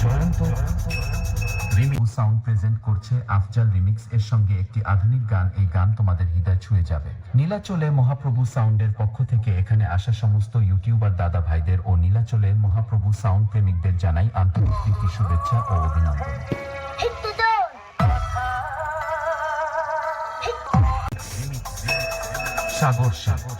Jayanta remix sound present করছে Afzal remix এর সঙ্গে একটি আধুনিক গান। এই গান তোমাদের হৃদয় ছুঁয়ে যাবে। নীলাচলে মহাপ্রভু সাউন্ডের পক্ষ থেকে এখানে আসা সমস্ত ইউটিউবার দাদা ভাইদের ও নীলাচলে মহাপ্রভু সাউন্ড প্রেমিকদের জানাই আন্তরিক প্রীতি, শুভেচ্ছা ও অভিনন্দন। সাগর সাগর